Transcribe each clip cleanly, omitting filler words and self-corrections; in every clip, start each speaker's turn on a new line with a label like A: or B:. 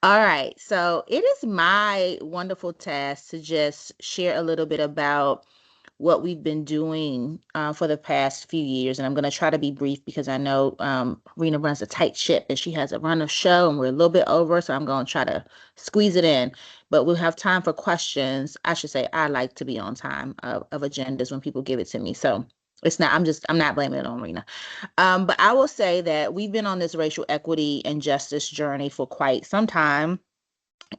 A: All right. So it is my wonderful task to just share a little bit about what we've been doing for the past few years. And I'm going to try to be brief because I know Rena runs a tight ship and she has a run of show and we're a little bit over. So I'm going to try to squeeze it in. But we'll have time for questions. I should say I like to be on time of agendas when people give it to me. So it's not, I'm not blaming it on Rena. But I will say that we've been on this racial equity and justice journey for quite some time.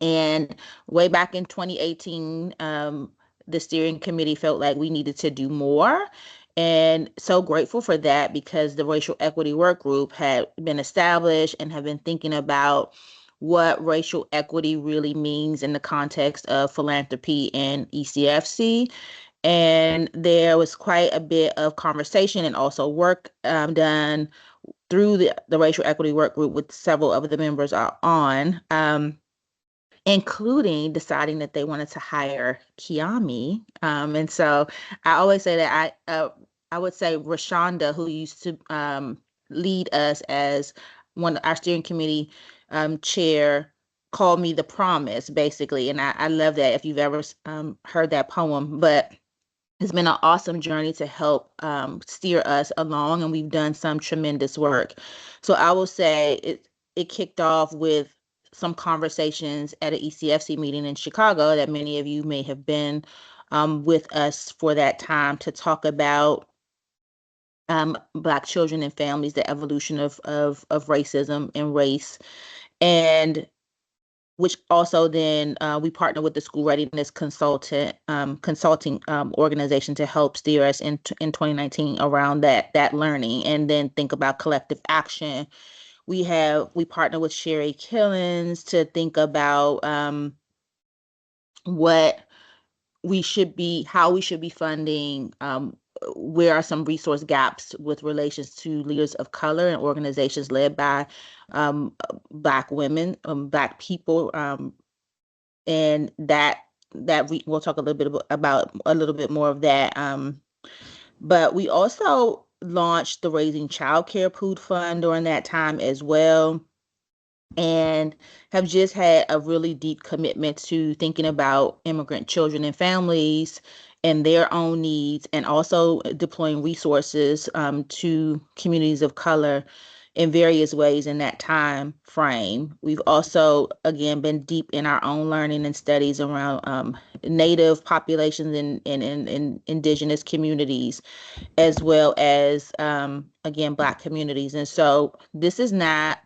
A: And way back in 2018, the steering committee felt like we needed to do more. And so grateful for that because the racial equity work group had been established and have been thinking about what racial equity really means in the context of philanthropy and ECFC. And there was quite a bit of conversation and also work done through the racial equity work group with several of the members are on. Including deciding that they wanted to hire Kiami. And so I always say that I would say Rashonda, who used to lead us as one of our steering committee chair, called me the promise, basically. And I love that if you've ever heard that poem. But it's been an awesome journey to help steer us along, and we've done some tremendous work. So I will say it kicked off with some conversations at an ECFC meeting in Chicago that many of you may have been with us for that time to talk about Black children and families, the evolution of racism and race. And which also then we partner with the school readiness consulting organization to help steer us in 2019 around that learning, and then think about collective action. We partner with Sherry Killens to think about what how we should be funding, where are some resource gaps with relations to leaders of color and organizations led by Black women, Black people, and we'll talk a little bit about a little bit more of that. But we also launched the Raising Childcare Food Fund during that time as well, and have just had a really deep commitment to thinking about immigrant children and families and their own needs, and also deploying resources to communities of color in various ways in that time frame. We've also, again, been deep in our own learning and studies around Native populations and indigenous communities, as well as, again, Black communities. And so this is not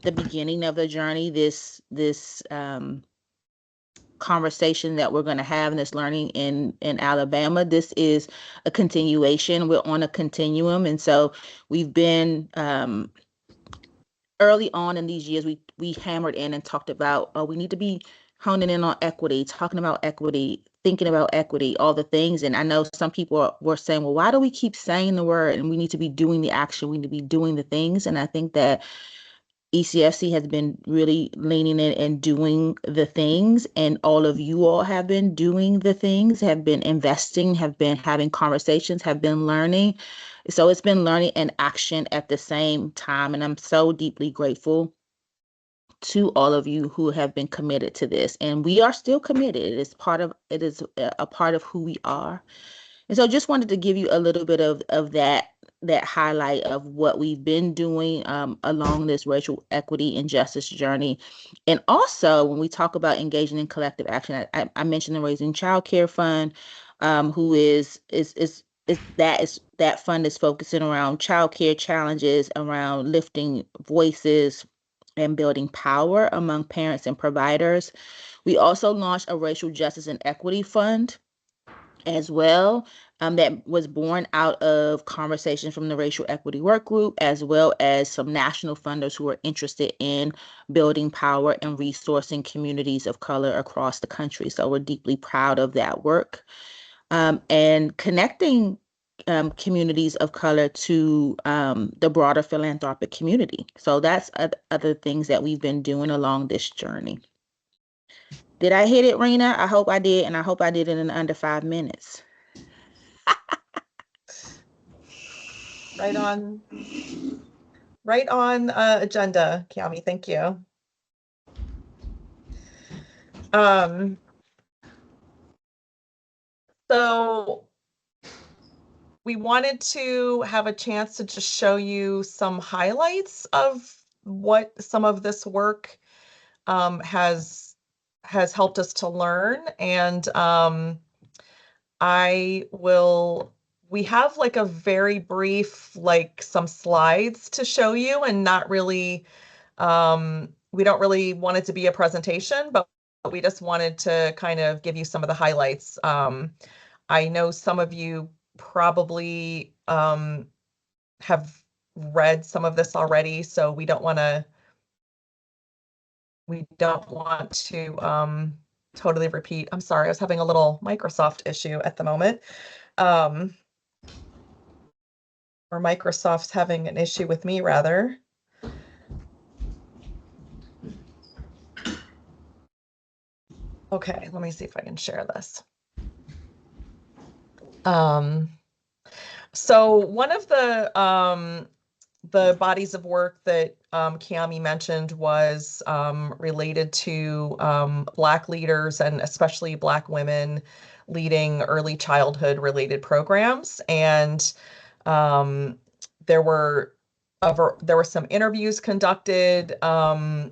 A: the beginning of the journey. This conversation that we're going to have and this learning in Alabama, this is a continuation. We're on a continuum. And so we've been early on in these years, we hammered in and talked about, oh, we need to be honing in on equity, talking about equity, thinking about equity, all the things. And I know some people were saying, well, why do we keep saying the word? And we need to be doing the action. We need to be doing the things. And I think that ECFC has been really leaning in and doing the things, and all of you all have been doing the things, have been investing, have been having conversations, have been learning. So it's been learning and action at the same time. And I'm so deeply grateful to all of you who have been committed to this. And we are still committed. It is a part of who we are. And so just wanted to give you a little bit of that highlight of what we've been doing along this racial equity and justice journey. And also, when we talk about engaging in collective action, I mentioned the Raising Child Care Fund, who that fund is focusing around child care challenges, around lifting voices and building power among parents and providers. We also launched a racial justice and equity fund as well, that was born out of conversations from the racial equity work group, as well as some national funders who are interested in building power and resourcing communities of color across the country. So we're deeply proud of that work, and connecting communities of color to the broader philanthropic community. So that's other things that we've been doing along this journey. Did I hit it, Rena? I hope I did, and I hope I did it in under 5 minutes.
B: Right on. Right on agenda, Kiami. Thank you. Um, so we wanted to have a chance to just show you some highlights of what some of this work has helped us to learn. And we have like a very brief, like some slides to show you, and not really, we don't really want it to be a presentation, but we just wanted to kind of give you some of the highlights. I know some of you probably have read some of this already, so we don't want to totally repeat. I'm sorry, I was having a little Microsoft issue at the moment. Um, or Microsoft's having an issue with me, rather. Okay, let me see if I can share this. So one of the bodies of work that Kiami mentioned was related to Black leaders, and especially Black women leading early childhood related programs. And there were there were some interviews conducted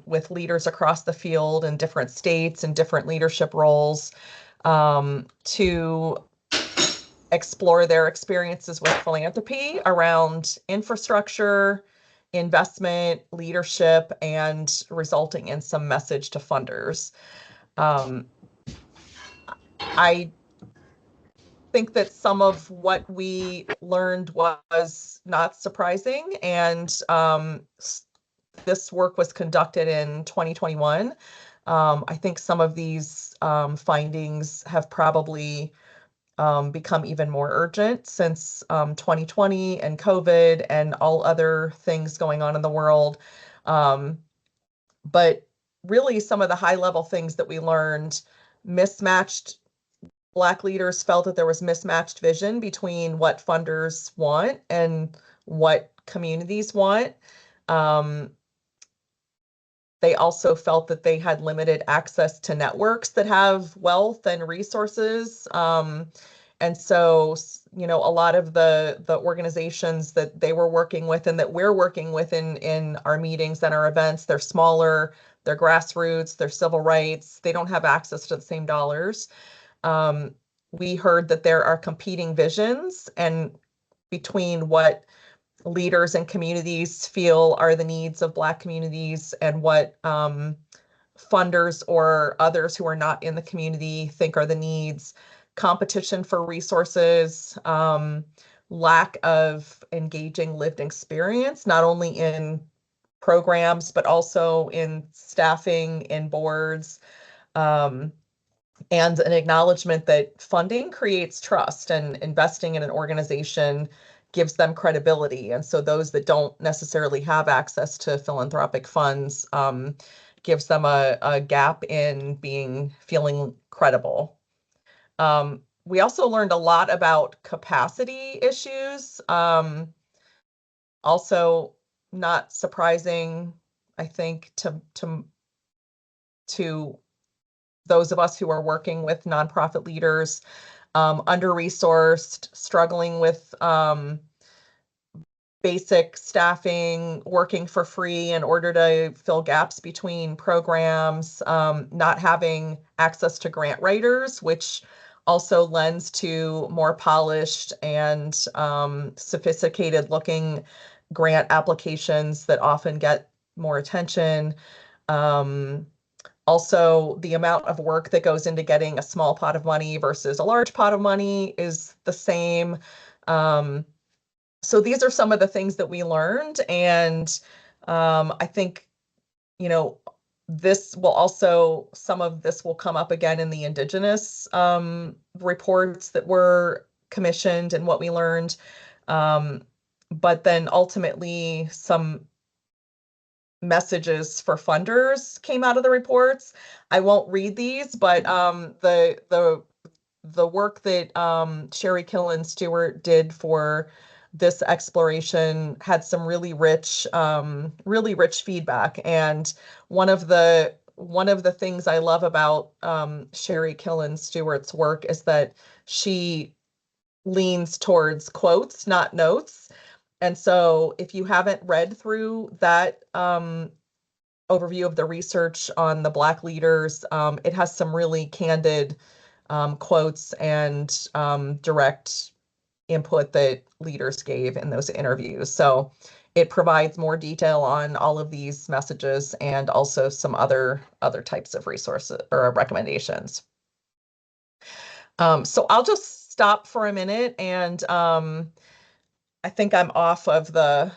B: with leaders across the field in different states and different leadership roles to explore their experiences with philanthropy around infrastructure, investment, leadership, and resulting in some message to funders. I think that some of what we learned was not surprising, and this work was conducted in 2021. I think some of these findings have probably become even more urgent since 2020 and COVID and all other things going on in the world. But really, some of the high level things that we learned: mismatched Black leaders felt that there was mismatched vision between what funders want and what communities want. Um, they also felt that they had limited access to networks that have wealth and resources. And so, a lot of the organizations that they were working with and that we're working with in our meetings and our events, they're smaller, they're grassroots, they're civil rights, they don't have access to the same dollars. We heard that there are competing visions and between what leaders and communities feel are the needs of Black communities and what funders or others who are not in the community think are the needs. Competition for resources, lack of engaging lived experience, not only in programs, but also in staffing, in boards, and an acknowledgement that funding creates trust, and investing in an organization gives them credibility. And so those that don't necessarily have access to philanthropic funds gives them a gap in feeling credible. We also learned a lot about capacity issues. Also not surprising, I think, to those of us who are working with nonprofit leaders, under-resourced, struggling with basic staffing, working for free in order to fill gaps between programs, not having access to grant writers, which also lends to more polished and sophisticated looking grant applications that often get more attention. Also, the amount of work that goes into getting a small pot of money versus a large pot of money is the same. So these are some of the things that we learned, and I think, some of this will come up again in the Indigenous reports that were commissioned and what we learned. But then ultimately, some messages for funders came out of the reports. I won't read these, but the work that Sherry Killen Stewart did for this exploration had some really rich feedback. And one of the one of the things I love about Sherry Killen Stewart's work is that she leans towards quotes, not notes. And so if you haven't read through that overview of the research on the Black leaders, it has some really candid quotes and direct input that leaders gave in those interviews. So it provides more detail on all of these messages and also some other types of resources or recommendations. So I'll just stop for a minute, and I think I'm off of the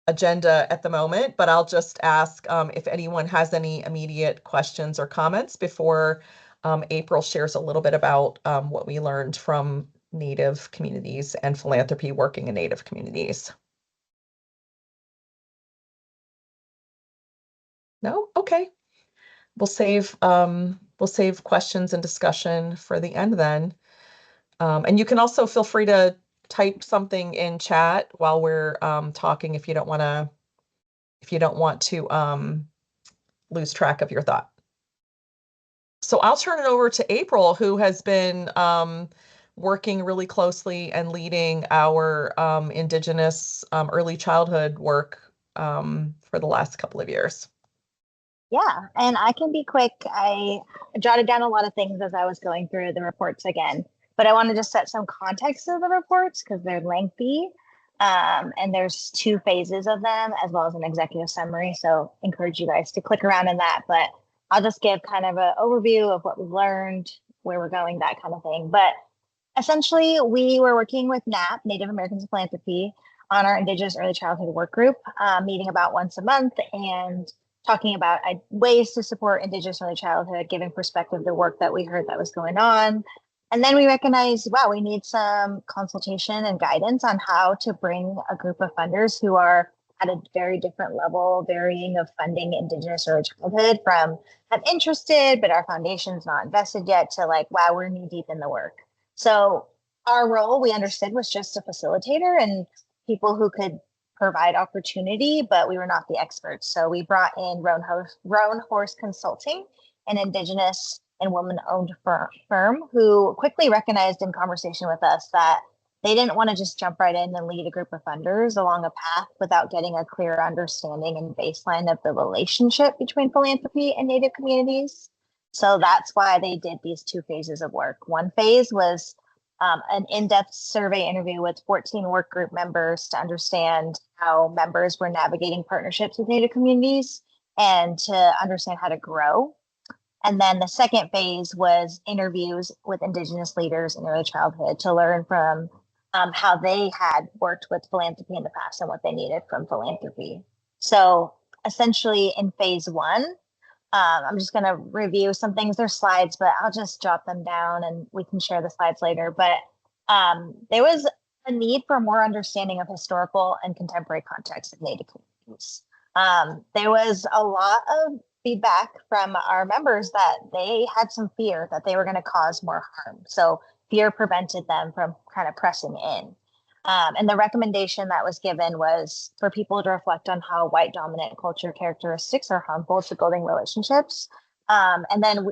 B: agenda at the moment, but I'll just ask if anyone has any immediate questions or comments before April shares a little bit about what we learned from Native communities and philanthropy working in Native communities. No? Okay. We'll save questions and discussion for the end then. And you can also feel free to type something in chat while we're talking if you don't want to lose track of your thought. So I'll turn it over to April, who has been working really closely and leading our Indigenous early childhood work for the last couple of years.
C: Yeah, and I can be quick. I jotted down a lot of things as I was going through the reports again, but I wanted to set some context of the reports because they're lengthy. And there's 2 phases of them as well as an executive summary. So encourage you guys to click around in that, but I'll just give kind of an overview of what we've learned, where we're going, that kind of thing. But essentially, we were working with NAP, Native Americans in Philanthropy, on our Indigenous Early Childhood Work Group, meeting about once a month and talking about ways to support Indigenous early childhood, giving perspective to the work that we heard that was going on. And then we recognized, wow, we need some consultation and guidance on how to bring a group of funders who are at a very different level, varying of funding Indigenous early childhood, from I'm interested, but our foundation's not invested yet, to like, wow, we're knee deep in the work. So our role, we understood, was just a facilitator and people who could provide opportunity, but we were not the experts. So we brought in Roan Horse Consulting, an Indigenous and woman-owned firm who quickly recognized in conversation with us that they didn't want to just jump right in and lead a group of funders along a path without getting a clear understanding and baseline of the relationship between philanthropy and Native communities. So that's why they did these 2 phases of work. One phase was an in-depth survey interview with 14 work group members to understand how members were navigating partnerships with Native communities and to understand how to grow. And then the second phase was interviews with Indigenous leaders in early childhood to learn from how they had worked with philanthropy in the past and what they needed from philanthropy. So essentially in phase 1, I'm just going to review some things. There's slides, but I'll just jot them down and we can share the slides later. But there was a need for more understanding of historical and contemporary context of Native communities. There was a lot of feedback from our members that they had some fear that they were going to cause more harm. So fear prevented them from kind of pressing in. And the recommendation that was given was for people to reflect on how white dominant culture characteristics are harmful to building relationships. And then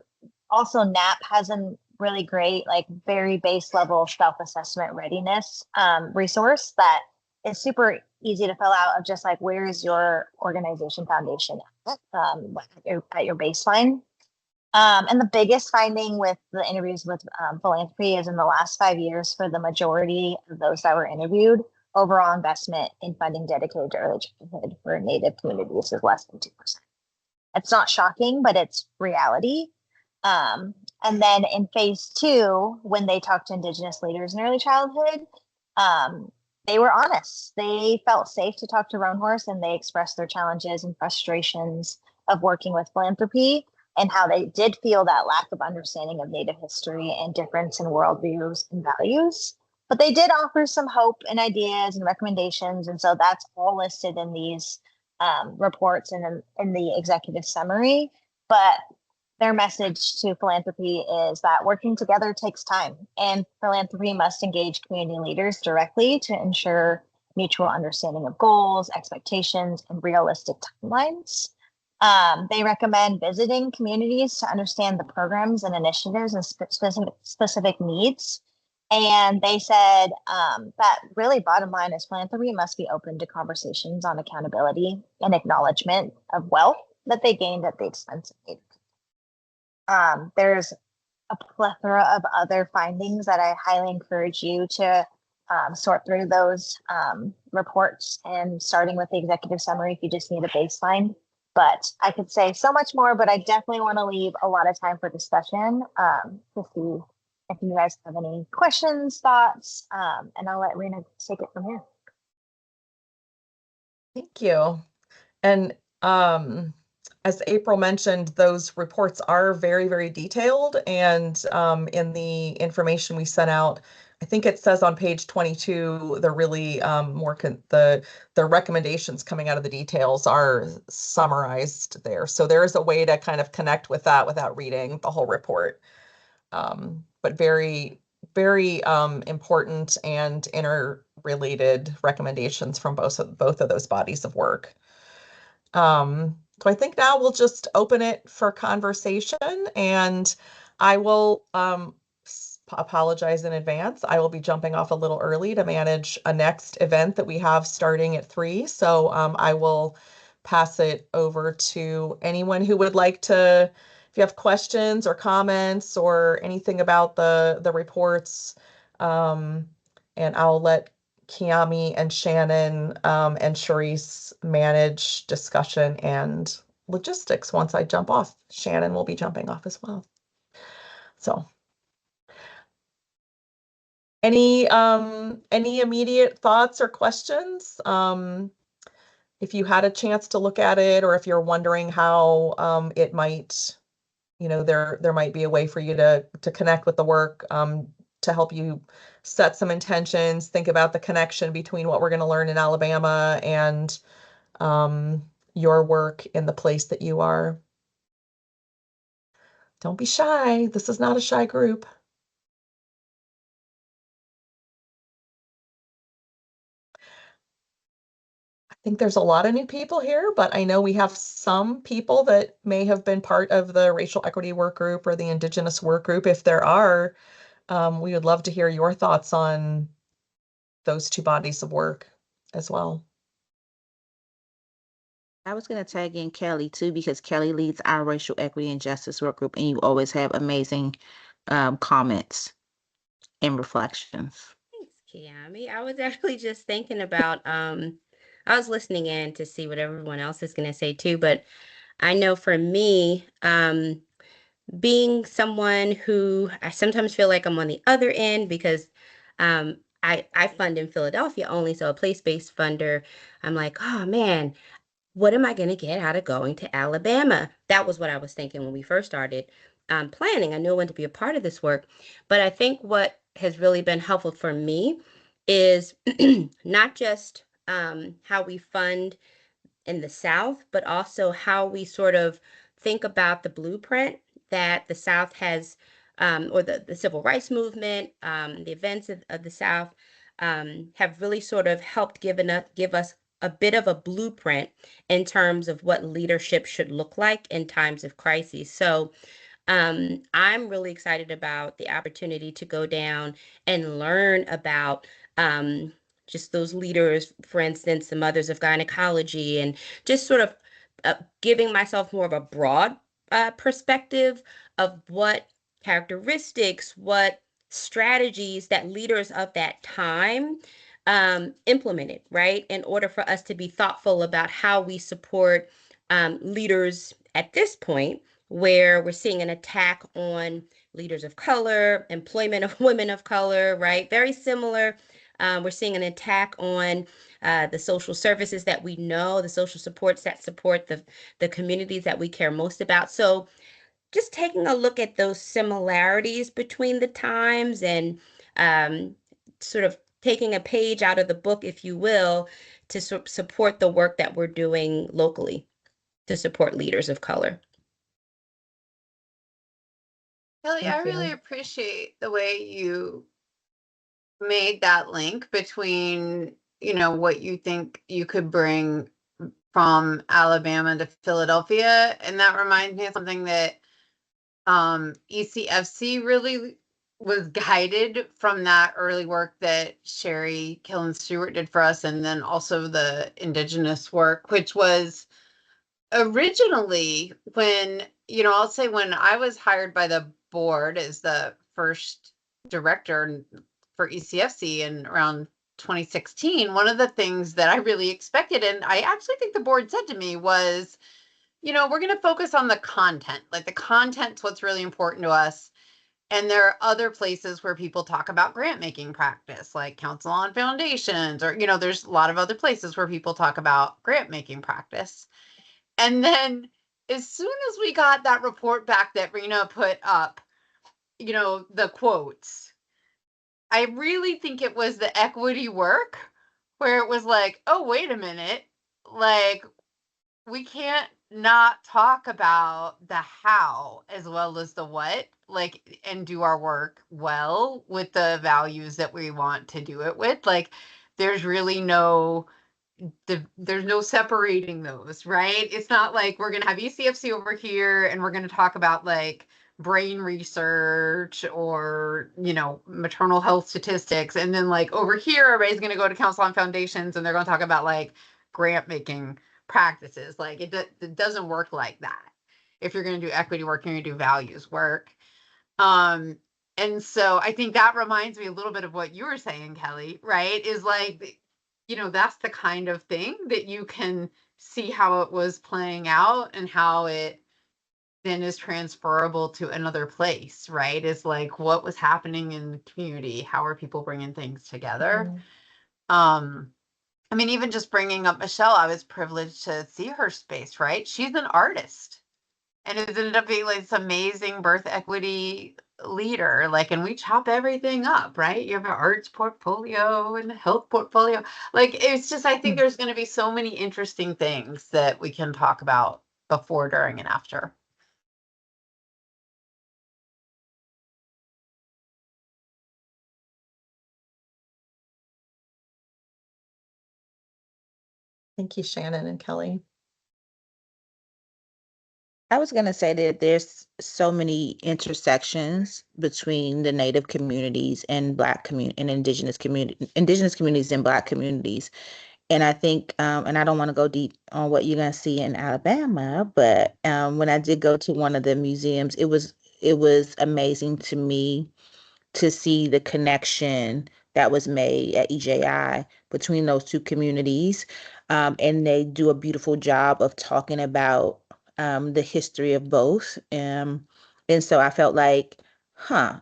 C: also NAP has a really great, like very base level self-assessment readiness resource that is super easy to fill out, of just like, where is your organization foundation at your baseline? And the biggest finding with the interviews with philanthropy is in the last 5 years, for the majority of those that were interviewed, overall investment in funding dedicated to early childhood for Native communities is less than 2%. It's not shocking, but it's reality. And then in phase 2, when they talked to Indigenous leaders in early childhood, they were honest. They felt safe to talk to Roan Horse, and they expressed their challenges and frustrations of working with philanthropy, and how they did feel that lack of understanding of Native history and difference in worldviews and values. But they did offer some hope and ideas and recommendations. And so that's all listed in these reports and in the executive summary. But their message to philanthropy is that working together takes time, and philanthropy must engage community leaders directly to ensure mutual understanding of goals, expectations, and realistic timelines. They recommend visiting communities to understand the programs and initiatives and specific needs. And they said that really bottom line is philanthropy must be open to conversations on accountability and acknowledgement of wealth that they gained at the expense of there's a plethora of other findings that I highly encourage you to sort through those reports, and starting with the executive summary if you just need a baseline. But I could say so much more, but I definitely want to leave a lot of time for discussion to see if you guys have any questions, thoughts, and I'll let Rena take it from here.
B: Thank you. And as April mentioned, those reports are very, very detailed. And in the information we sent out, I think it says on page 22, the really the recommendations coming out of the details are summarized there. So there is a way to kind of connect with that without reading the whole report. But very, very important and interrelated recommendations from both of those bodies of work. So I think now we'll just open it for conversation, and I will apologize in advance. I will be jumping off a little early to manage a next event that we have starting at 3. So I will pass it over to anyone who would like to, if you have questions or comments or anything about the reports, and I'll let Kiami and Shannon and Charisse manage discussion and logistics once I jump off. Shannon will be jumping off as well. So any immediate thoughts or questions? If you had a chance to look at it, or if you're wondering how it might, there might be a way for you to connect with the work to help you set some intentions, think about the connection between what we're going to learn in Alabama and your work in the place that you are. Don't be shy. This is not a shy group. I think there's a lot of new people here, but I know we have some people that may have been part of the racial equity work group or the Indigenous work group. If there are, we would love to hear your thoughts on those two bodies of work as well.
A: I was going to tag in Kelly too, because Kelly leads our racial equity and justice work group, and you always have amazing comments and reflections.
D: Thanks, Kiami. I was actually just thinking about I was listening in to see what everyone else is going to say too, but I know for me, being someone who I sometimes feel like I'm on the other end because I fund in Philadelphia only, so a place-based funder. I'm like, oh man, what am I going to get out of going to Alabama? That was what I was thinking when we first started planning. I knew I wanted to be a part of this work, but I think what has really been helpful for me is not just how we fund in the South, but also how we sort of think about the blueprint that the South has, or the civil rights movement, the events of the South have really sort of helped give us a bit of a blueprint in terms of what leadership should look like in times of crises. So I'm really excited about the opportunity to go down and learn about just those leaders, for instance, the mothers of gynecology, and just sort of giving myself more of a broad perspective of what characteristics, what strategies that leaders of that time implemented, right? In order for us to be thoughtful about how we support leaders at this point, where we're seeing an attack on leaders of color, employment of women of color, right? Very similar. We're seeing an attack on the social services that we know, the social supports that support the communities that we care most about. So just taking a look at those similarities between the times and sort of taking a page out of the book, if you will, to support the work that we're doing locally to support leaders of color.
E: Kelly, I really appreciate the way you made that link between
F: what you think you could bring from Alabama to Philadelphia. And that reminds me of something that ECFC really was guided from that early work that Sherry Killen Stewart did for us, and then also the Indigenous work, which was originally when, I'll say when I was hired by the board as the first director for ECFC in around 2016, one of the things that I really expected, and I actually think the board said to me was, we're going to focus on the content. Like the content's what's really important to us. And there are other places where people talk about grant making practice, like Council on Foundations, or, there's a lot of other places where people talk about grant making practice. And then as soon as we got that report back that Rena put up, the quotes, I really think it was the equity work where it was like, oh, wait a minute, like we can't not talk about the how as well as the what, like, and do our work well with the values that we want to do it with. Like, there's really there's no separating those, right? It's not like we're going to have ECFC over here and we're going to talk about like brain research or, maternal health statistics. And then like over here, everybody's going to go to Council on Foundations and they're going to talk about like grant making practices. Like it doesn't work like that. If you're going to do equity work, you're going to do values work. And so I think that reminds me a little bit of what you were saying, Kelly, right? Is like, that's the kind of thing that you can see how it was playing out and how it then is transferable to another place, right? Is like what was happening in the community, how are people bringing things together? I mean, even just bringing up Michelle, I was privileged to see her space, right? She's an artist and it ended up being like this amazing birth equity leader. Like, and we chop everything up, right? You have an arts portfolio and a health portfolio. Like, it's just, I think there's going to be so many interesting things that we can talk about before, during, and after.
B: Thank you, Shannon and Kelly.
A: I was going to say that there's so many intersections between the Native communities and Black community and Indigenous communities and Black communities. And I think, and I don't want to go deep on what you're going to see in Alabama, but when I did go to one of the museums, it was amazing to me to see the connection that was made at EJI between those two communities. And they do a beautiful job of talking about the history of both. And so I felt like,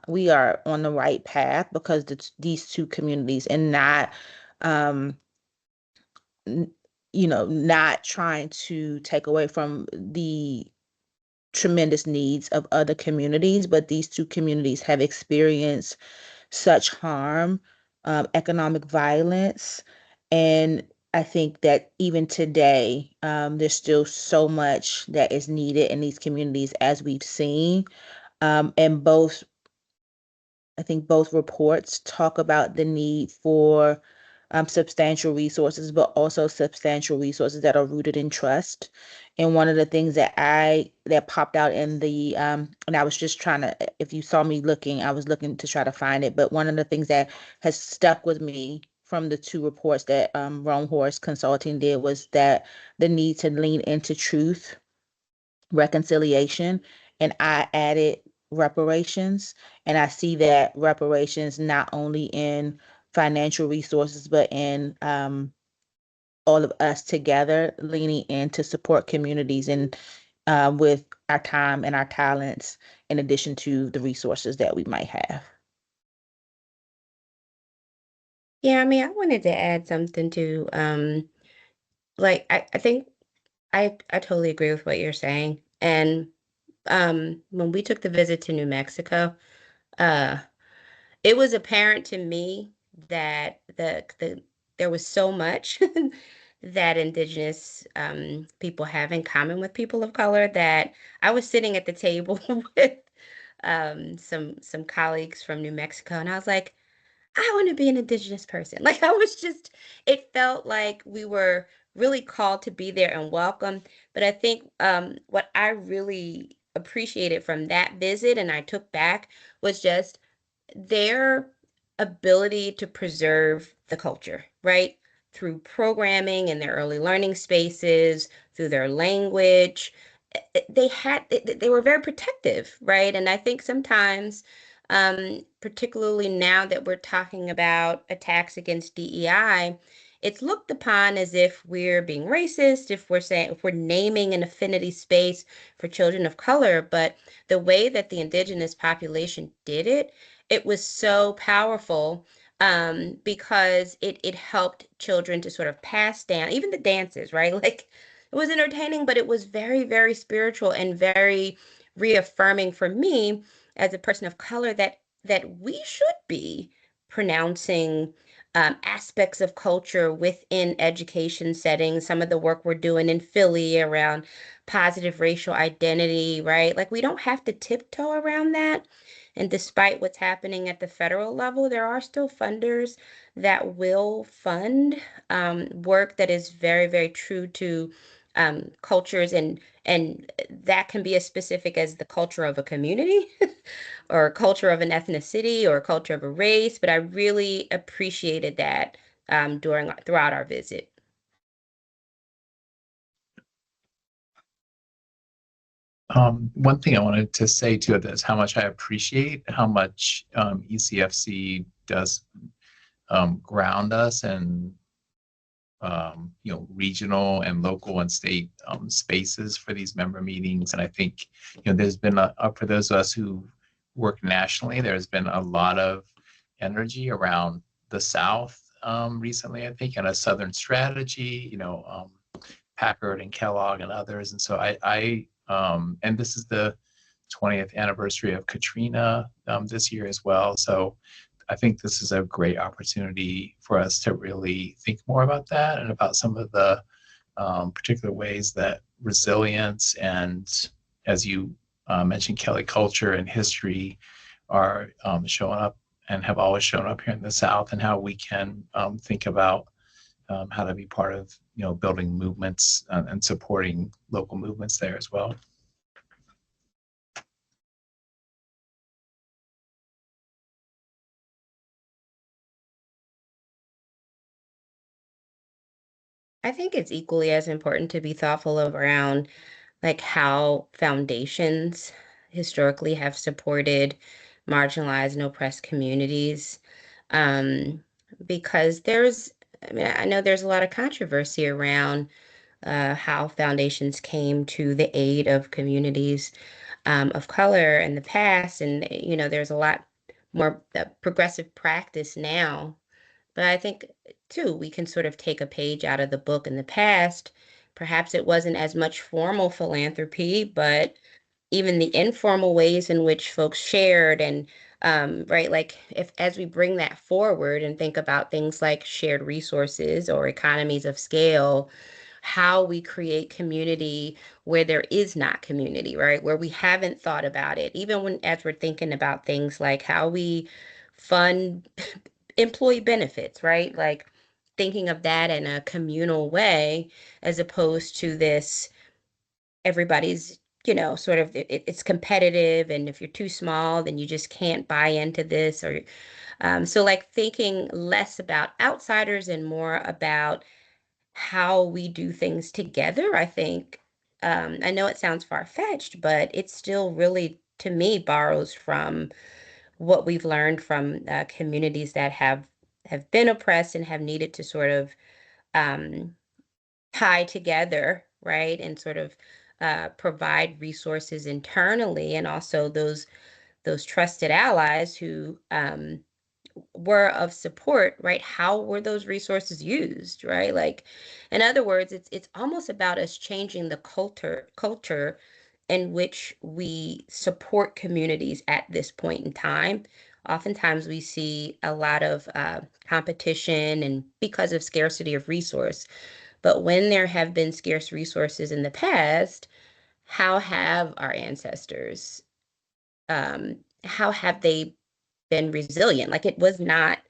A: we are on the right path because these two communities and not, um, not trying to take away from the tremendous needs of other communities, but these two communities have experienced such harm, economic violence. And I think that even today, there's still so much that is needed in these communities, as we've seen. And I think both reports talk about the need for substantial resources, but also substantial resources that are rooted in trust. And one of the things that popped out in the and I was just trying to, if you saw me looking, I was looking to try to find it. But one of the things that has stuck with me from the two reports that Rome Horse Consulting did was that the need to lean into truth, reconciliation, and I added reparations. And I see that reparations not only in financial resources, but in all of us together leaning in to support communities and with our time and our talents, in addition to the resources that we might have.
D: Yeah, I mean, I wanted to add something to like I think I totally agree with what you're saying. And when we took the visit to New Mexico, uh it was apparent to me that there was so much that Indigenous people have in common with people of color that I was sitting at the table with some colleagues from New Mexico, and I was like, I want to be an Indigenous person. Like it felt like we were really called to be there and welcome. But I think what I really appreciated from that visit and I took back was just their ability to preserve the culture, right? Through programming in their early learning spaces, through their language. They were very protective, right? And I think sometimes, particularly now that we're talking about attacks against DEI, it's looked upon as if we're being racist, if we're naming an affinity space for children of color. But the way that the indigenous population did it, it was so powerful, because it helped children to sort of pass down even the dances, right? Like it was entertaining, but it was very, very spiritual and very reaffirming for me as a person of color that we should be pronouncing aspects of culture within education settings. Some of the work we're doing in Philly around positive racial identity, right? Like we don't have to tiptoe around that. And despite what's happening at the federal level, there are still funders that will fund work that is very, very true to cultures, and that can be as specific as the culture of a community or culture of an ethnicity or culture of a race. But I really appreciated that throughout our visit.
G: One thing I wanted to say too is how much I appreciate how much ECFC does ground us and regional and local and state spaces for these member meetings. And I think there's been for those of us who work nationally, there's been a lot of energy around the South recently, I think, and a Southern strategy. Packard and Kellogg and others. And so I and this is the 20th anniversary of Katrina this year as well. So I think this is a great opportunity for us to really think more about that and about some of the particular ways that resilience and, as you mentioned, Kelly, culture and history are showing up and have always shown up here in the South, and how we can think about how to be part of building movements and supporting local movements there as well.
D: I think it's equally as important to be thoughtful around like how foundations historically have supported marginalized and oppressed communities. Um, because I mean, I know there's a lot of controversy around how foundations came to the aid of communities of color in the past. And, there's a lot more progressive practice now. But I think, too, we can sort of take a page out of the book in the past. Perhaps it wasn't as much formal philanthropy, but even the informal ways in which folks shared and right, like if as we bring that forward and think about things like shared resources or economies of scale, how we create community where there is not community, right? Where we haven't thought about it, even when as we're thinking about things like how we fund employee benefits, right? Like thinking of that in a communal way as opposed to this everybody's sort of it's competitive, and if you're too small then you just can't buy into this, or so like thinking less about outsiders and more about how we do things together. I think I know it sounds far-fetched, but it still really to me borrows from what we've learned from communities that have been oppressed and have needed to sort of um, tie together, right? And sort of provide resources internally, and also those trusted allies who were of support, right? How were those resources used, right? Like, in other words, it's almost about us changing the culture in which we support communities at this point in time. Oftentimes, we see a lot of competition, and because of scarcity of resource. But when there have been scarce resources in the past, how have our ancestors, how have they been resilient? Like it was not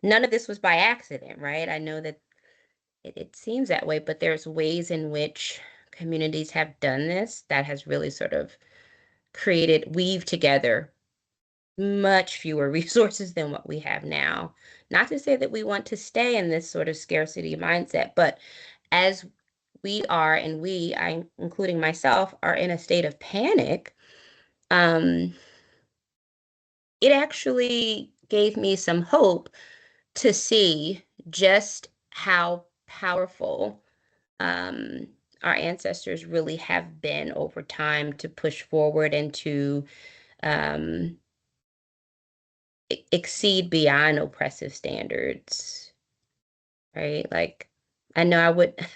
D: none of this was by accident, right? I know that it seems that way, but there's ways in which communities have done this that has really sort of weave together much fewer resources than what we have now. Not to say that we want to stay in this sort of scarcity mindset, but as we are, and I, including myself, are in a state of panic, um, it actually gave me some hope to see just how powerful our ancestors really have been over time to push forward and to um, exceed beyond oppressive standards, right? Like, I know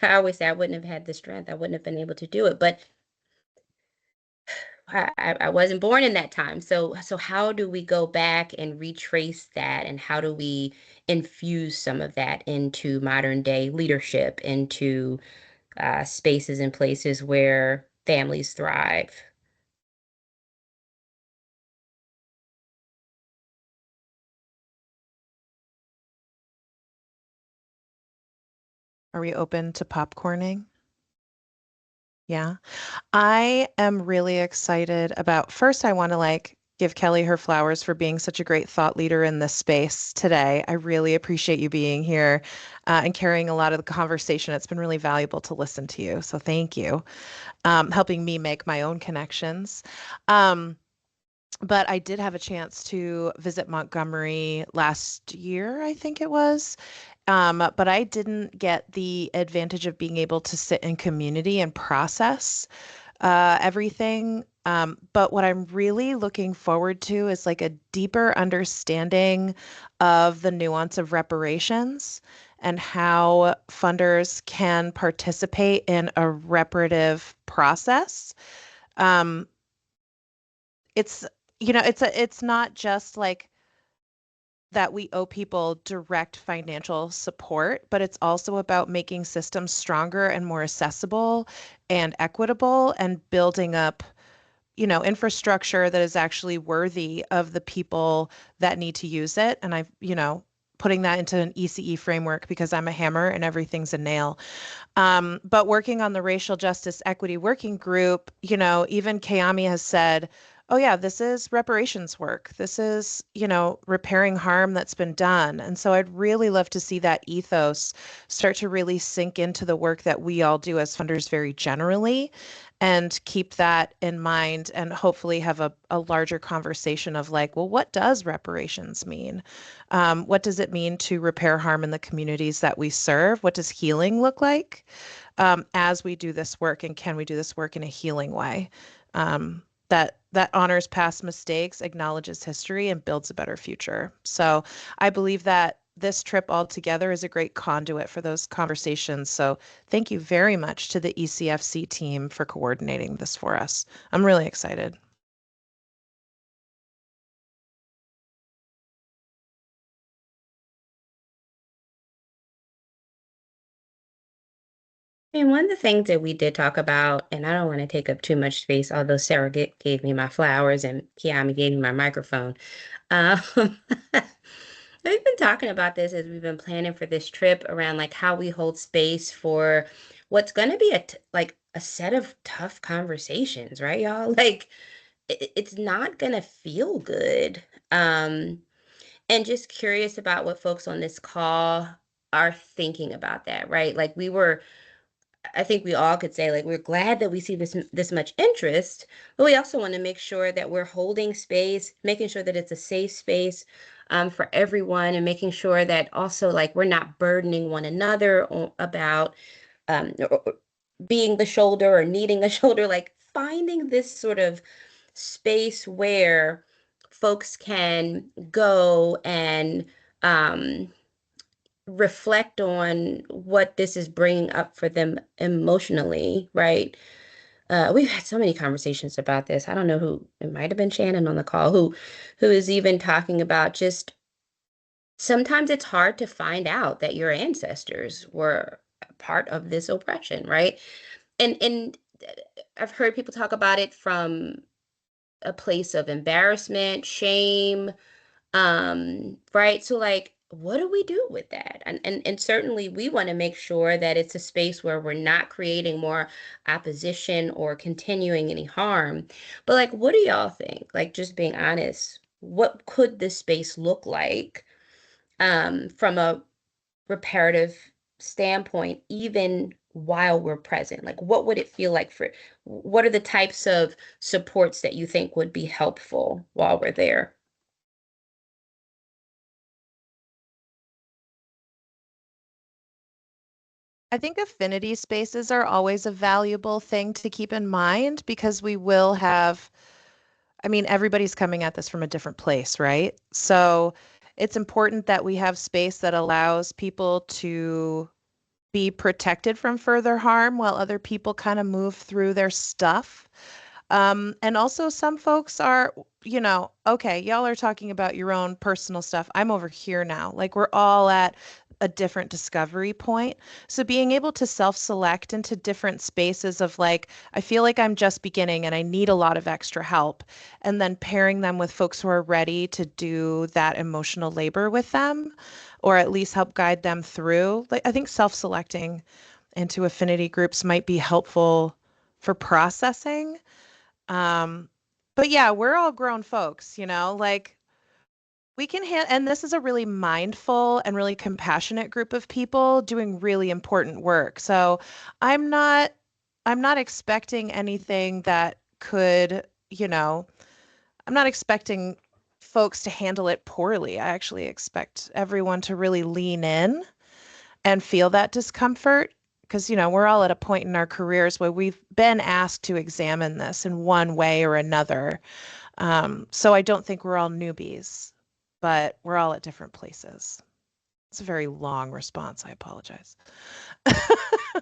D: I always say I wouldn't have had the strength, I wouldn't have been able to do it, but I wasn't born in that time. So how do we go back and retrace that, and how do we infuse some of that into modern day leadership, into spaces and places where families thrive?
H: Are we open to popcorning? Yeah. I am really excited about, first, I want to give Kelly her flowers for being such a great thought leader in this space today. I really appreciate you being here and carrying a lot of the conversation. It's been really valuable to listen to you. So thank you. Helping me make my own connections. But I did have a chance to visit Montgomery last year, I think it was. But I didn't get the advantage of being able to sit in community and process everything. But what I'm really looking forward to is like a deeper understanding of the nuance of reparations and how funders can participate in a reparative process. Um, it's, it's not just like that we owe people direct financial support, but it's also about making systems stronger and more accessible and equitable and building up, infrastructure that is actually worthy of the people that need to use it. And putting that into an ECE framework because I'm a hammer and everything's a nail. But working on the racial justice equity working group, even Kayami has said, oh yeah, this is reparations work. This is, repairing harm that's been done. And so I'd really love to see that ethos start to really sink into the work that we all do as funders very generally, and keep that in mind, and hopefully have a larger conversation of like, well, what does reparations mean? What does it mean to repair harm in the communities that we serve? What does healing look like as we do this work? And can we do this work in a healing way that honors past mistakes, acknowledges history, and builds a better future? So I believe that this trip altogether is a great conduit for those conversations. So thank you very much to the ECFC team for coordinating this for us. I'm really excited.
D: And one of the things that we did talk about, and I don't want to take up too much space, although Sarah gave me my flowers and Kiami gave me my microphone. Um, we've been talking about this as we've been planning for this trip, around like how we hold space for what's going to be like a set of tough conversations, right, y'all? Like it's not going to feel good. Um, and just curious about what folks on this call are thinking about that, right? Like I think we all could say, like, we're glad that we see this much interest, but we also want to make sure that we're holding space, making sure that it's a safe space for everyone, and making sure that also, like, we're not burdening one another about or being the shoulder or needing a shoulder. Like, finding this sort of space where folks can go and reflect on what this is bringing up for them emotionally, right? We've had so many conversations about this. I don't know who, it might have been Shannon on the call, who is even talking about just sometimes it's hard to find out that your ancestors were part of this oppression, right? And I've heard people talk about it from a place of embarrassment, shame, right? So like what do we do with that? And certainly we want to make sure that it's a space where we're not creating more opposition or continuing any harm. But like, what do y'all think? Like, just being honest, what could this space look like from a reparative standpoint, even while we're present? Like, what would it feel like for, what are the types of supports that you think would be helpful while we're there?
H: I think affinity spaces are always a valuable thing to keep in mind because we will have, I mean, everybody's coming at this from a different place, right? So it's important that we have space that allows people to be protected from further harm while other people kind of move through their stuff. And also some folks are, okay, y'all are talking about your own personal stuff. I'm over here now. Like we're all at a different discovery point. So being able to self-select into different spaces of like, I feel like I'm just beginning and I need a lot of extra help. And then pairing them with folks who are ready to do that emotional labor with them, or at least help guide them through. Like I think self-selecting into affinity groups might be helpful for processing. um, but yeah, we're all grown folks, like we can and this is a really mindful and really compassionate group of people doing really important work. So I'm not I'm not expecting anything that could, I'm not expecting folks to handle it poorly. I actually expect everyone to really lean in and feel that discomfort because we're all at a point in our careers where we've been asked to examine this in one way or another. So I don't think we're all newbies, but we're all at different places. It's a very long response. I apologize.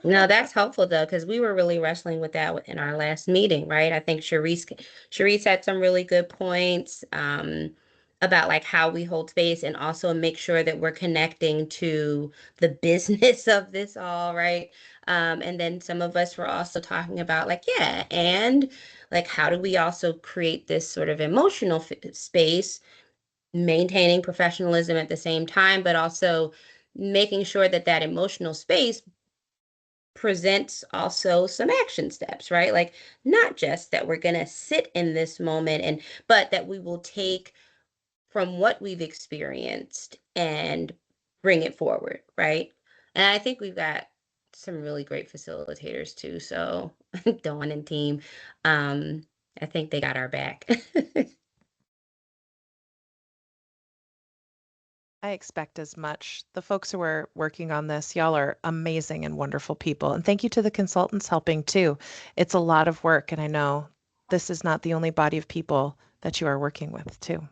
D: No, that's helpful though, because we were really wrestling with that in our last meeting, right? I think Sharice had some really good points about like how we hold space and also make sure that we're connecting to the business of this all, right? And then some of us were also talking about like, yeah, and like how do we also create this sort of emotional space, maintaining professionalism at the same time, but also making sure that that emotional space presents also some action steps, right? Like not just that we're going to sit in this moment and but that we will take from what we've experienced and bring it forward, right? And I think we've got some really great facilitators too. So Dawn and team, um, I think they got our back.
H: I expect as much. The folks who are working on this, y'all are amazing and wonderful people. And thank you to the consultants helping too. It's a lot of work, and I know this is not the only body of people that you are working with too.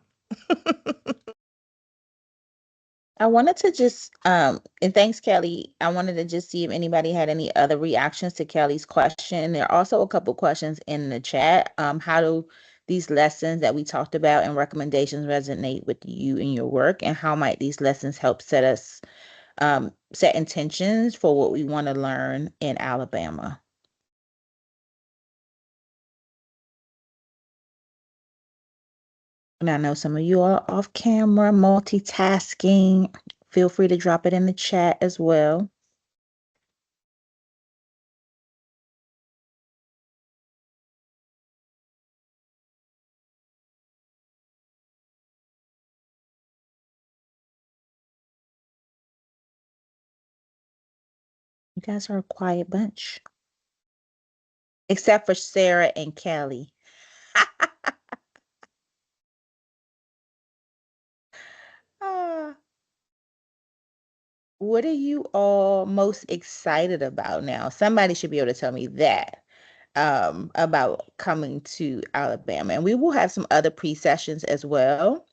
A: I wanted to just, and thanks, Kelly. I wanted to just see if anybody had any other reactions to Kelly's question. There are also a couple questions in the chat. How do these lessons that we talked about and recommendations resonate with you in your work? And how might these lessons help set intentions for what we want to learn in Alabama? And I know some of you are off camera, multitasking. Feel free to drop it in the chat as well. You guys are a quiet bunch, except for Sarah and Kelly. Ah, what are you all most excited about now? Somebody should be able to tell me that about coming to Alabama. And we will have some other pre-sessions as well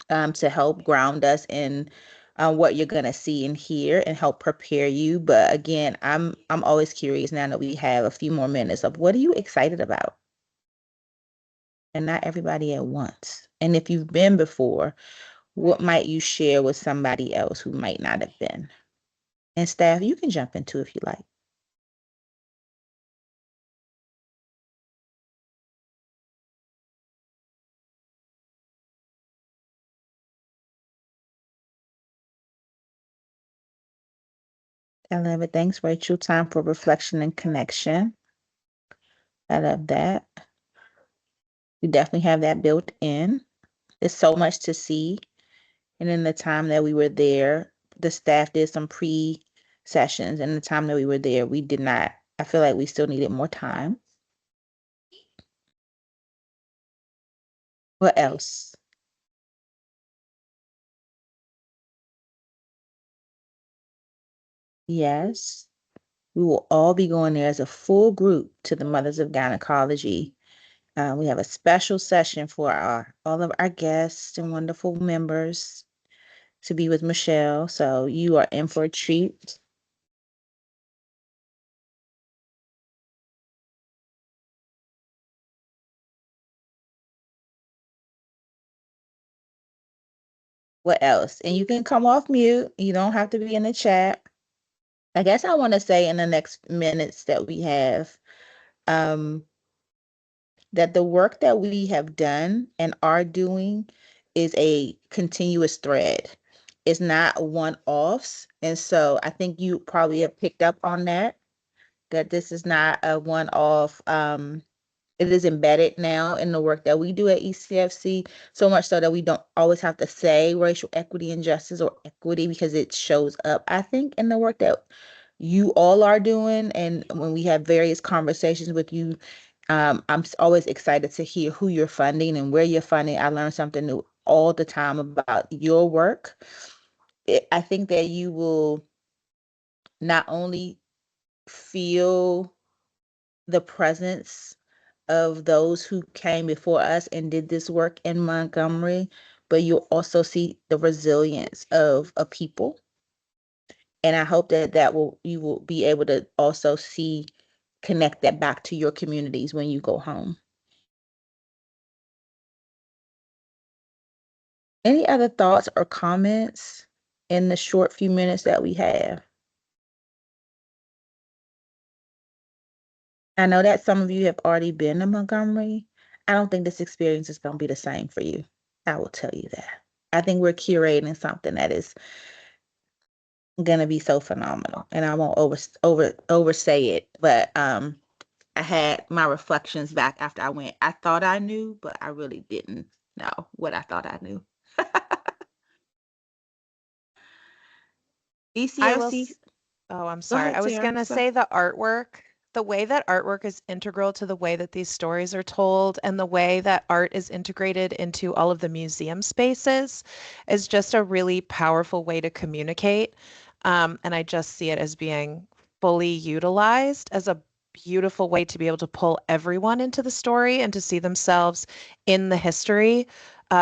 A: to help ground us in what you're gonna see and hear and help prepare you. But again, I'm always curious now that we have a few more minutes of what are you excited about? And not everybody at once. And if you've been before, what might you share with somebody else who might not have been? And staff, you can jump into if you like. I love it. Thanks, Rachel. Time for reflection and connection. I love that. We definitely have that built in. There's so much to see. And in the time that we were there, the staff did some pre-sessions. And the time that we were there, we did not, I feel like we still needed more time. What else? Yes, we will all be going there as a full group to the Mothers of Gynecology. We have a special session for all of our guests and wonderful members to be with Michelle. So you are in for a treat. What else? And you can come off mute. You don't have to be in the chat. I guess I want to say in the next minutes that we have, um, that the work that we have done and are doing is a continuous thread. It's not one-offs. And so I think you probably have picked up on that, that this is not a one-off. It is embedded now in the work that we do at ECFC, so much so that we don't always have to say racial equity and justice or equity because it shows up, I think, in the work that you all are doing. And when we have various conversations with you, I'm always excited to hear who you're funding and where you're funding. I learn something new all the time about your work. I think that you will not only feel the presence of those who came before us and did this work in Montgomery, but you'll also see the resilience of a people. And I hope that you will be able to also see, connect that back to your communities when you go home. Any other thoughts or comments in the short few minutes that we have? I know that some of you have already been to Montgomery. I don't think this experience is going to be the same for you. I will tell you that. I think we're curating something that is going to be so phenomenal, and I won't oversay it, but I had my reflections back after I went. I thought I knew, but I really didn't know what I thought I knew.
H: I will.
A: ECFC,
H: Oh, I'm
A: go
H: sorry.
A: ahead,
H: I was
A: Tara.
H: going to say the way that artwork is integral to the way that these stories are told and the way that art is integrated into all of the museum spaces is just a really powerful way to communicate. And I just see it as being fully utilized as a beautiful way to be able to pull everyone into the story and to see themselves in the history,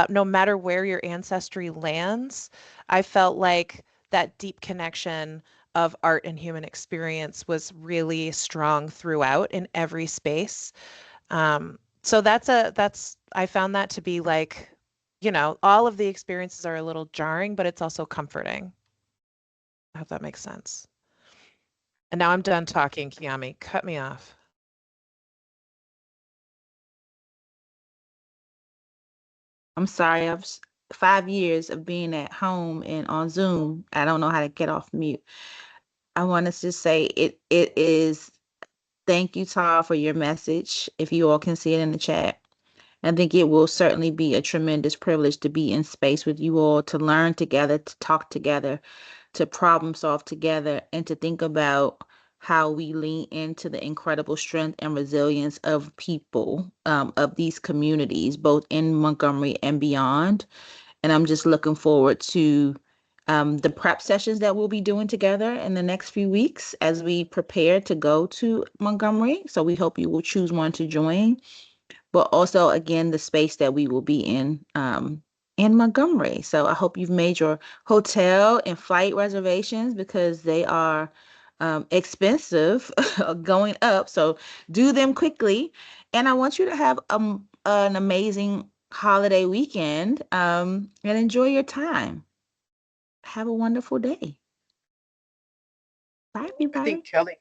H: no matter where your ancestry lands. I felt like that deep connection of art and human experience was really strong throughout in every space. So I found that to be like, all of the experiences are a little jarring, but it's also comforting. I hope that makes sense. And now I'm done talking, Kiami. Cut me off.
A: I'm sorry. 5 years of being at home and on Zoom. I don't know how to get off mute. I want to just say it is. Thank you, Tara, for your message. If you all can see it in the chat. I think it will certainly be a tremendous privilege to be in space with you all, to learn together, to talk together, to problem solve together, and to think about how we lean into the incredible strength and resilience of people, of these communities, both in Montgomery and beyond. And I'm just looking forward to the prep sessions that we'll be doing together in the next few weeks as we prepare to go to Montgomery. So we hope you will choose one to join, but also again the space that we will be in Montgomery. So I hope you've made your hotel and flight reservations because they are expensive going up. So do them quickly. And I want you to have an amazing holiday weekend and enjoy your time. Have a wonderful day. Bye,
I: I
A: everybody.
I: think Kelly